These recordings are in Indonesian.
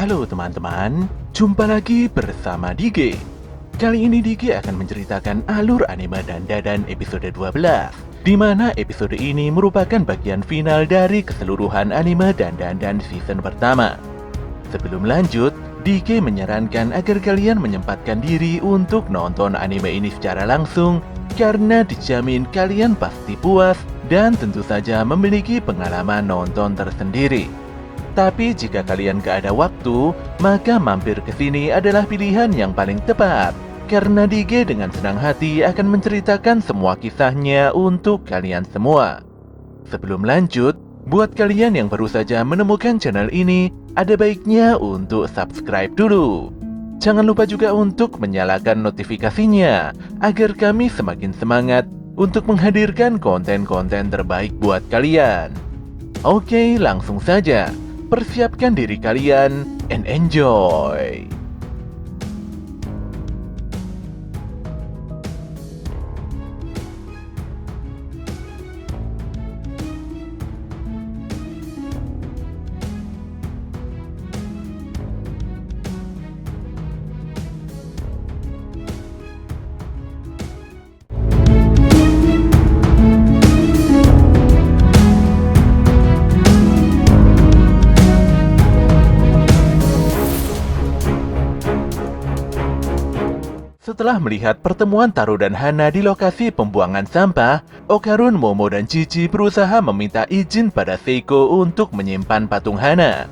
Halo teman-teman, jumpa lagi bersama Dige. Kali ini Dige akan menceritakan alur anime Dandadan episode 12, di mana episode ini merupakan bagian final dari keseluruhan anime Dandadan season pertama. Sebelum lanjut, Dige menyarankan agar kalian menyempatkan diri untuk nonton anime ini secara langsung, karena dijamin kalian pasti puas dan tentu saja memiliki pengalaman nonton tersendiri. Tapi jika kalian gak ada waktu, maka mampir ke sini adalah pilihan yang paling tepat. Karena Dige dengan senang hati akan menceritakan semua kisahnya untuk kalian semua. Sebelum lanjut, buat kalian yang baru saja menemukan channel ini, ada baiknya untuk subscribe dulu. Jangan lupa juga untuk menyalakan notifikasinya, agar kami semakin semangat untuk menghadirkan konten-konten terbaik buat kalian. Oke, langsung saja. Persiapkan diri kalian and enjoy. Setelah melihat pertemuan Taro dan Hana di lokasi pembuangan sampah, Okarun, Momo, dan Jiji berusaha meminta izin pada Seiko untuk menyimpan patung Hana.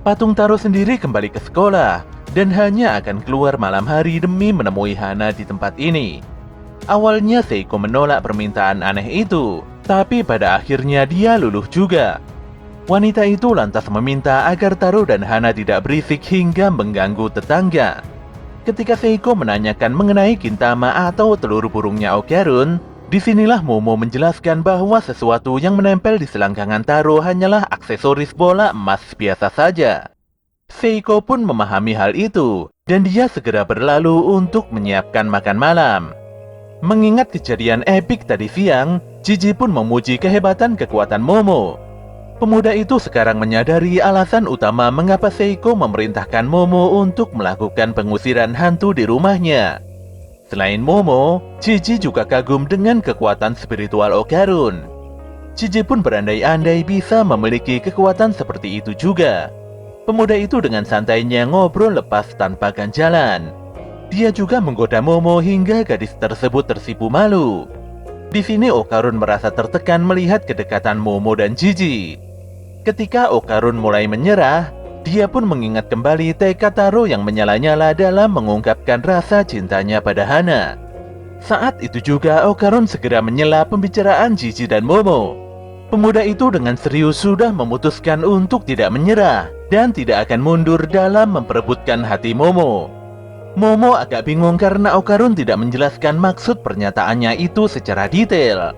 Patung Taro sendiri kembali ke sekolah, dan hanya akan keluar malam hari demi menemui Hana di tempat ini. Awalnya Seiko menolak permintaan aneh itu, tapi pada akhirnya dia luluh juga. Wanita itu lantas meminta agar Taro dan Hana tidak berisik hingga mengganggu tetangga. Ketika Seiko menanyakan mengenai Gintama atau telur burungnya Okarun, disinilah Momo menjelaskan bahwa sesuatu yang menempel di selangkangan Taro hanyalah aksesoris bola emas biasa saja. Seiko pun memahami hal itu, dan dia segera berlalu untuk menyiapkan makan malam. Mengingat kejadian epik tadi siang, Jiji pun memuji kehebatan kekuatan Momo. Pemuda itu sekarang menyadari alasan utama mengapa Seiko memerintahkan Momo untuk melakukan pengusiran hantu di rumahnya. Selain Momo, Jiji juga kagum dengan kekuatan spiritual Okarun. Jiji pun berandai-andai bisa memiliki kekuatan seperti itu juga. Pemuda itu dengan santainya ngobrol lepas tanpa ganjalan. Dia juga menggoda Momo hingga gadis tersebut tersipu malu. Di sini Okarun merasa tertekan melihat kedekatan Momo dan Jiji. Ketika Okarun mulai menyerah, dia pun mengingat kembali tekad Taro yang menyala-nyala dalam mengungkapkan rasa cintanya pada Hana. Saat itu juga Okarun segera menyela pembicaraan Jiji dan Momo. Pemuda itu dengan serius sudah memutuskan untuk tidak menyerah dan tidak akan mundur dalam memperebutkan hati Momo. Momo agak bingung karena Okarun tidak menjelaskan maksud pernyataannya itu secara detail.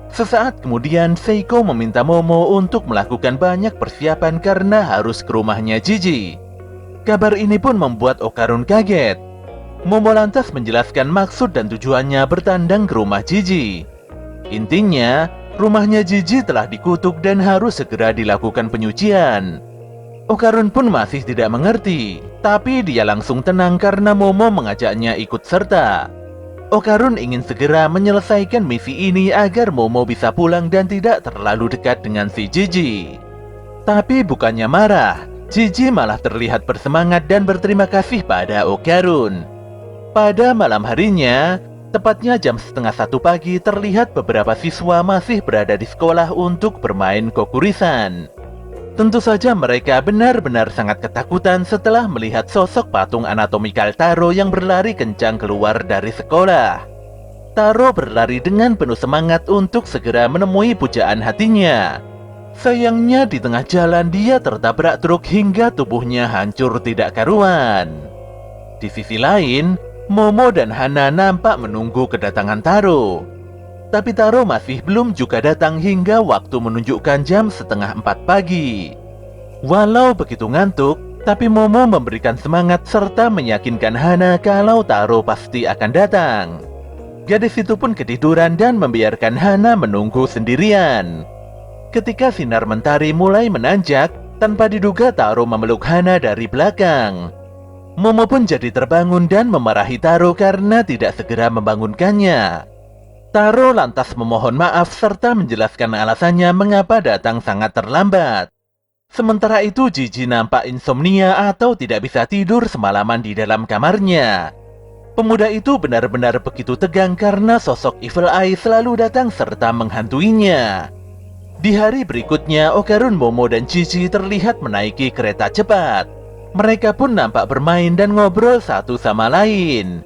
Sesaat kemudian Seiko meminta Momo untuk melakukan banyak persiapan karena harus ke rumahnya Jiji. Kabar ini pun membuat Okarun kaget. Momo lantas menjelaskan maksud dan tujuannya bertandang ke rumah Jiji. Intinya, rumahnya Jiji telah dikutuk dan harus segera dilakukan penyucian. Okarun pun masih tidak mengerti, tapi dia langsung tenang karena Momo mengajaknya ikut serta. Okarun ingin segera menyelesaikan misi ini agar Momo bisa pulang dan tidak terlalu dekat dengan si Jiji. Tapi bukannya marah, Jiji malah terlihat bersemangat dan berterima kasih pada Okarun. Pada malam harinya, tepatnya jam 12:30 pagi, terlihat beberapa siswa masih berada di sekolah untuk bermain kokurisan. Tentu saja mereka benar-benar sangat ketakutan setelah melihat sosok patung anatomikal Taro yang berlari kencang keluar dari sekolah. Taro berlari dengan penuh semangat untuk segera menemui pujaan hatinya. Sayangnya di tengah jalan dia tertabrak truk hingga tubuhnya hancur tidak karuan. Di sisi lain, Momo dan Hana nampak menunggu kedatangan Taro. Tapi Taro masih belum juga datang hingga waktu menunjukkan jam 3:30 pagi. Walau begitu ngantuk, tapi Momo memberikan semangat serta meyakinkan Hana kalau Taro pasti akan datang. Gadis itu pun ketiduran dan membiarkan Hana menunggu sendirian. Ketika sinar mentari mulai menanjak, Tanpa diduga Taro memeluk Hana dari belakang. Momo pun jadi terbangun dan memarahi Taro karena tidak segera membangunkannya. Taro lantas memohon maaf serta menjelaskan alasannya mengapa datang sangat terlambat. Sementara itu Jiji nampak insomnia atau tidak bisa tidur semalaman di dalam kamarnya. Pemuda itu benar-benar begitu tegang karena sosok Evil Eye selalu datang serta menghantuinya. Di hari berikutnya, Okarun, Momo, dan Jiji terlihat menaiki kereta cepat. Mereka pun nampak bermain dan ngobrol satu sama lain.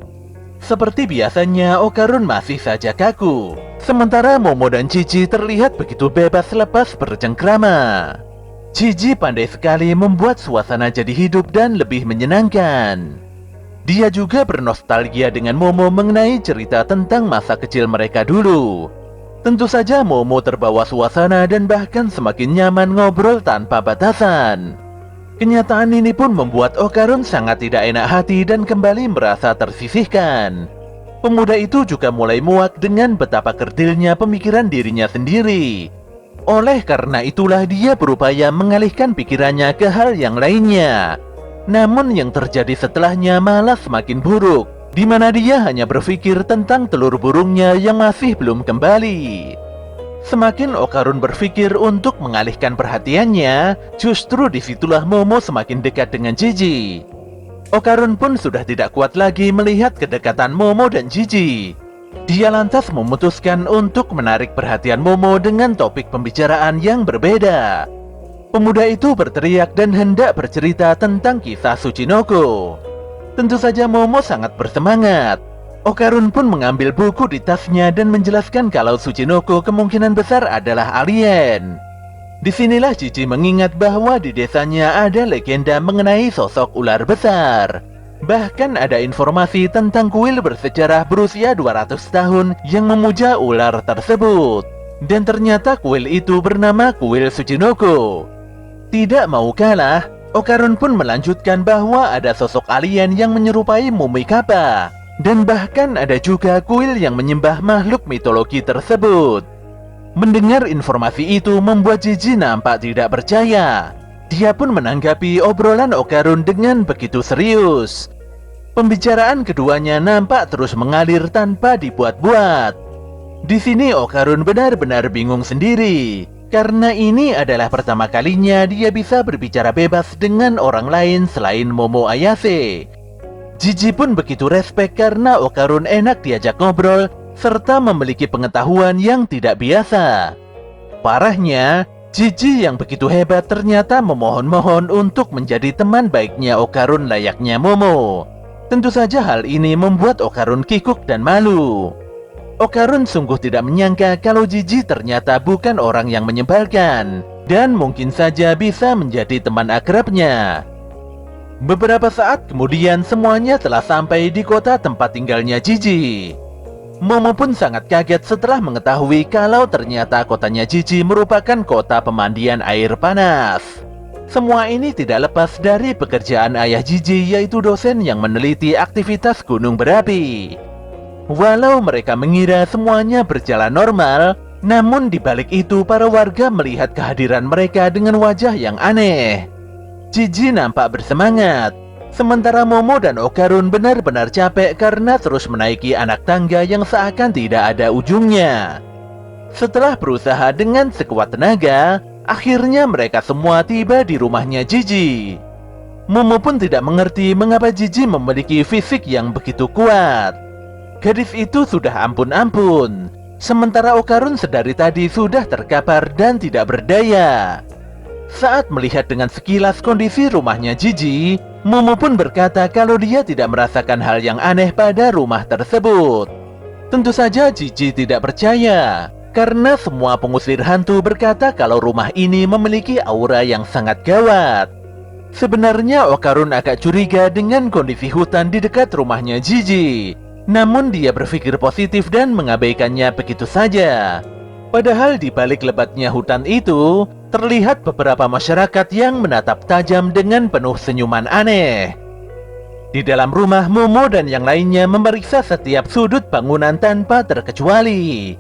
Seperti biasanya, Okarun masih saja kaku. Sementara Momo dan Jiji terlihat begitu bebas lepas bercengkrama. Jiji pandai sekali membuat suasana jadi hidup dan lebih menyenangkan. Dia juga bernostalgia dengan Momo mengenai cerita tentang masa kecil mereka dulu. Tentu saja Momo terbawa suasana dan bahkan semakin nyaman ngobrol tanpa batasan. Kenyataan ini pun membuat Okarun sangat tidak enak hati dan kembali merasa tersisihkan. Pemuda itu juga mulai muak dengan betapa kerdilnya pemikiran dirinya sendiri. Oleh karena itulah dia berupaya mengalihkan pikirannya ke hal yang lainnya. Namun yang terjadi setelahnya malah semakin buruk, di mana dia hanya berpikir tentang telur burungnya yang masih belum kembali. Semakin Okarun berpikir untuk mengalihkan perhatiannya, justru disitulah Momo semakin dekat dengan Jiji. Okarun pun sudah tidak kuat lagi melihat kedekatan Momo dan Jiji. Dia lantas memutuskan untuk menarik perhatian Momo dengan topik pembicaraan yang berbeda. Pemuda itu berteriak dan hendak bercerita tentang kisah Tsuchinoko. Tentu saja Momo sangat bersemangat. Okarun pun mengambil buku di tasnya dan menjelaskan kalau Tsuchinoko kemungkinan besar adalah alien. Disinilah Jiji mengingat bahwa di desanya ada legenda mengenai sosok ular besar. Bahkan ada informasi tentang kuil bersejarah berusia 200 tahun yang memuja ular tersebut. Dan ternyata kuil itu bernama Kuil Tsuchinoko. Tidak mau kalah, Okarun pun melanjutkan bahwa ada sosok alien yang menyerupai mumi kappa. Dan bahkan ada juga kuil yang menyembah makhluk mitologi tersebut. Mendengar informasi itu membuat Jiji nampak tidak percaya. Dia pun menanggapi obrolan Okarun dengan begitu serius. Pembicaraan keduanya nampak terus mengalir tanpa dibuat-buat. Di sini Okarun benar-benar bingung sendiri. Karena ini adalah pertama kalinya dia bisa berbicara bebas dengan orang lain selain Momo Ayase. Jiji pun begitu respek karena Okarun enak diajak ngobrol serta memiliki pengetahuan yang tidak biasa. Parahnya, Jiji yang begitu hebat ternyata memohon-mohon untuk menjadi teman baiknya Okarun layaknya Momo. Tentu saja hal ini membuat Okarun kikuk dan malu. Okarun sungguh tidak menyangka kalau Jiji ternyata bukan orang yang menyebalkan dan mungkin saja bisa menjadi teman akrabnya. Beberapa saat kemudian semuanya telah sampai di kota tempat tinggalnya Jiji. Momo pun sangat kaget setelah mengetahui kalau ternyata kotanya Jiji merupakan kota pemandian air panas. Semua ini tidak lepas dari pekerjaan ayah Jiji, yaitu dosen yang meneliti aktivitas gunung berapi. Walau mereka mengira semuanya berjalan normal, namun di balik itu para warga melihat kehadiran mereka dengan wajah yang aneh. Jiji nampak bersemangat, sementara Momo dan Okarun benar-benar capek karena terus menaiki anak tangga yang seakan tidak ada ujungnya. Setelah berusaha dengan sekuat tenaga, akhirnya mereka semua tiba di rumahnya Jiji. Momo pun tidak mengerti mengapa Jiji memiliki fisik yang begitu kuat. Gadis itu sudah ampun-ampun, sementara Okarun sedari tadi sudah terkapar dan tidak berdaya. Saat melihat dengan sekilas kondisi rumahnya Jiji, Momo pun berkata kalau dia tidak merasakan hal yang aneh pada rumah tersebut. Tentu saja Jiji tidak percaya, karena semua pengusir hantu berkata kalau rumah ini memiliki aura yang sangat gawat. Sebenarnya Okarun agak curiga dengan kondisi hutan di dekat rumahnya Jiji, namun dia berpikir positif dan mengabaikannya begitu saja. Padahal di balik lebatnya hutan itu, terlihat beberapa masyarakat yang menatap tajam dengan penuh senyuman aneh. Di dalam rumah, Momo dan yang lainnya memeriksa setiap sudut bangunan tanpa terkecuali.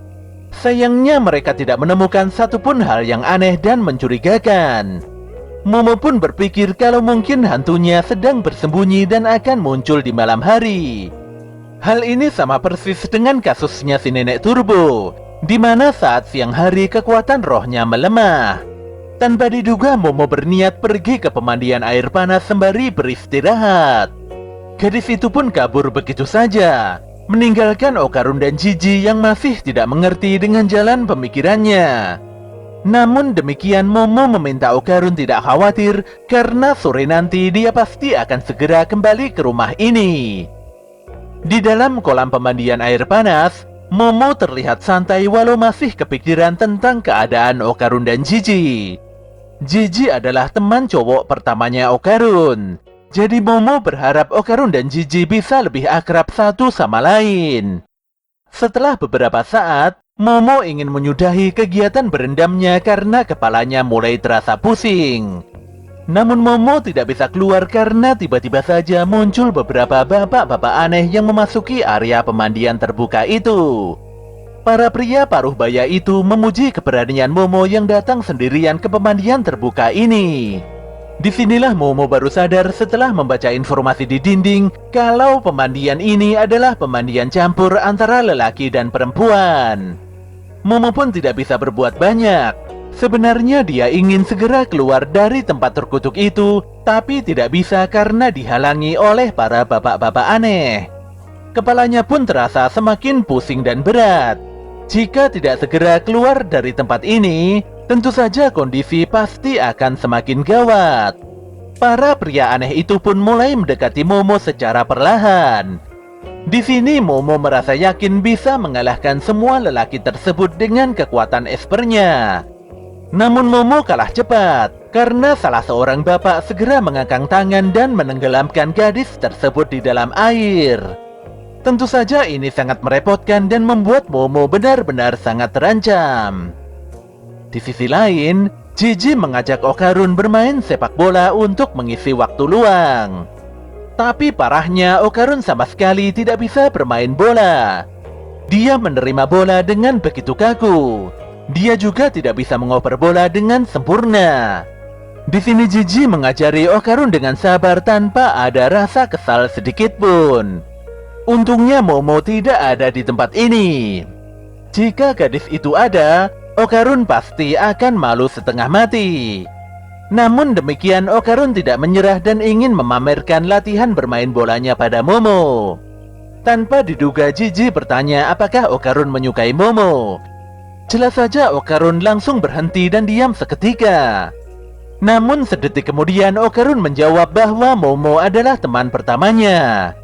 Sayangnya mereka tidak menemukan satupun hal yang aneh dan mencurigakan. Momo pun berpikir kalau mungkin hantunya sedang bersembunyi dan akan muncul di malam hari. Hal ini sama persis dengan kasusnya si nenek Turbo, di mana saat siang hari kekuatan rohnya melemah. Tanpa diduga, Momo berniat pergi ke pemandian air panas sembari beristirahat. Gadis itu pun kabur begitu saja, meninggalkan Okarun dan Jiji yang masih tidak mengerti dengan jalan pemikirannya. Namun demikian, Momo meminta Okarun tidak khawatir karena sore nanti dia pasti akan segera kembali ke rumah ini. Di dalam kolam pemandian air panas, Momo terlihat santai walau masih kepikiran tentang keadaan Okarun dan Jiji. Jiji adalah teman cowok pertamanya Okarun. Jadi Momo berharap Okarun dan Jiji bisa lebih akrab satu sama lain. Setelah beberapa saat, Momo ingin menyudahi kegiatan berendamnya karena kepalanya mulai terasa pusing. Namun Momo tidak bisa keluar karena tiba-tiba saja muncul beberapa bapak-bapak aneh yang memasuki area pemandian terbuka itu. Para pria paruh baya itu memuji keberanian Momo yang datang sendirian ke pemandian terbuka ini. Disinilah Momo baru sadar setelah membaca informasi di dinding kalau pemandian ini adalah pemandian campur antara lelaki dan perempuan. Momo pun tidak bisa berbuat banyak. Sebenarnya dia ingin segera keluar dari tempat terkutuk itu, tapi tidak bisa karena dihalangi oleh para bapak-bapak aneh. Kepalanya pun terasa semakin pusing dan berat. Jika tidak segera keluar dari tempat ini, tentu saja kondisi pasti akan semakin gawat. Para pria aneh itu pun mulai mendekati Momo secara perlahan. Di sini Momo merasa yakin bisa mengalahkan semua lelaki tersebut dengan kekuatan espernya. Namun Momo kalah cepat karena salah seorang bapak segera mengangkat tangan dan menenggelamkan gadis tersebut di dalam air. Tentu saja ini sangat merepotkan dan membuat Momo benar-benar sangat terancam. Di sisi lain, Jiji mengajak Okarun bermain sepak bola untuk mengisi waktu luang. Tapi parahnya, Okarun sama sekali tidak bisa bermain bola. Dia menerima bola dengan begitu kaku. Dia juga tidak bisa mengoper bola dengan sempurna. Di sini Jiji mengajari Okarun dengan sabar tanpa ada rasa kesal sedikit pun. Untungnya Momo tidak ada di tempat ini. Jika gadis itu ada, Okarun pasti akan malu setengah mati. Namun demikian, Okarun tidak menyerah dan ingin memamerkan latihan bermain bolanya pada Momo. Tanpa diduga, Jiji bertanya apakah Okarun menyukai Momo. Jelas saja Okarun langsung berhenti dan diam seketika. Namun sedetik kemudian Okarun menjawab bahwa Momo adalah teman pertamanya.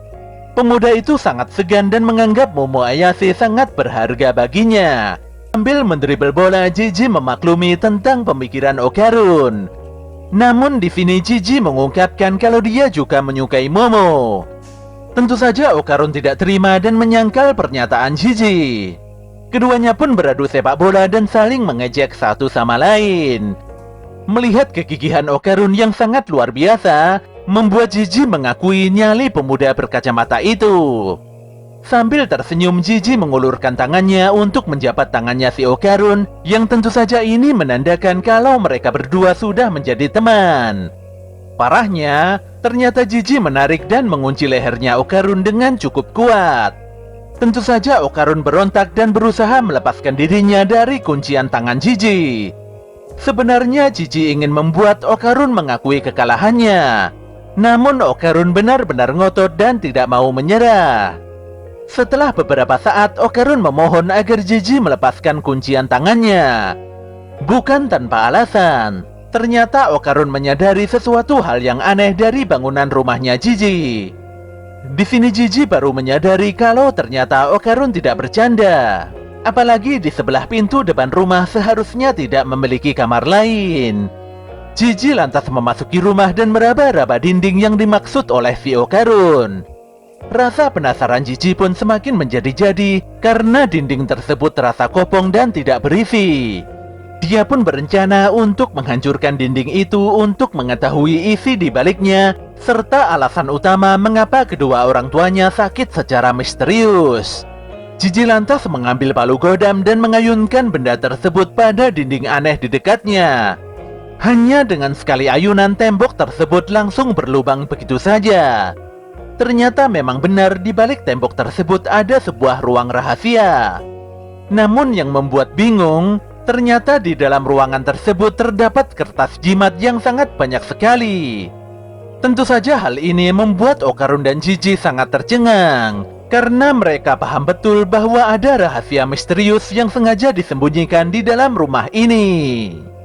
Pemuda itu sangat segan dan menganggap Momo Ayase sangat berharga baginya. Sambil mendribel bola, Jiji memaklumi tentang pemikiran Okarun. Namun di sini Jiji mengungkapkan kalau dia juga menyukai Momo. Tentu saja Okarun tidak terima dan menyangkal pernyataan Jiji. Keduanya pun beradu sepak bola dan saling mengejek satu sama lain. Melihat kegigihan Okarun yang sangat luar biasa, membuat Jiji mengakui nyali pemuda berkacamata itu. Sambil tersenyum, Jiji mengulurkan tangannya untuk menjabat tangannya si Okarun, yang tentu saja ini menandakan kalau mereka berdua sudah menjadi teman. Parahnya, ternyata Jiji menarik dan mengunci lehernya Okarun dengan cukup kuat. Tentu saja Okarun berontak dan berusaha melepaskan dirinya dari kuncian tangan Jiji. Sebenarnya Jiji ingin membuat Okarun mengakui kekalahannya. Namun Okarun benar-benar ngotot dan tidak mau menyerah. Setelah beberapa saat, Okarun memohon agar Jiji melepaskan kuncian tangannya. Bukan tanpa alasan. Ternyata Okarun menyadari sesuatu hal yang aneh dari bangunan rumahnya Jiji. Di sini Jiji baru menyadari kalau ternyata Okarun tidak bercanda. Apalagi di sebelah pintu depan rumah seharusnya tidak memiliki kamar lain. Jiji lantas memasuki rumah dan meraba-raba dinding yang dimaksud oleh si Okarun. Rasa penasaran Jiji pun semakin menjadi-jadi karena dinding tersebut terasa kopong dan tidak berisi. Dia pun berencana untuk menghancurkan dinding itu untuk mengetahui isi di baliknya, serta alasan utama mengapa kedua orang tuanya sakit secara misterius. Jiji lantas mengambil palu godam dan mengayunkan benda tersebut pada dinding aneh di dekatnya. Hanya dengan sekali ayunan tembok tersebut langsung berlubang begitu saja. Ternyata memang benar di balik tembok tersebut ada sebuah ruang rahasia. Namun yang membuat bingung, ternyata di dalam ruangan tersebut terdapat kertas jimat yang sangat banyak sekali. Tentu saja hal ini membuat Okarun dan Jiji sangat tercengang, karena mereka paham betul bahwa ada rahasia misterius yang sengaja disembunyikan di dalam rumah ini.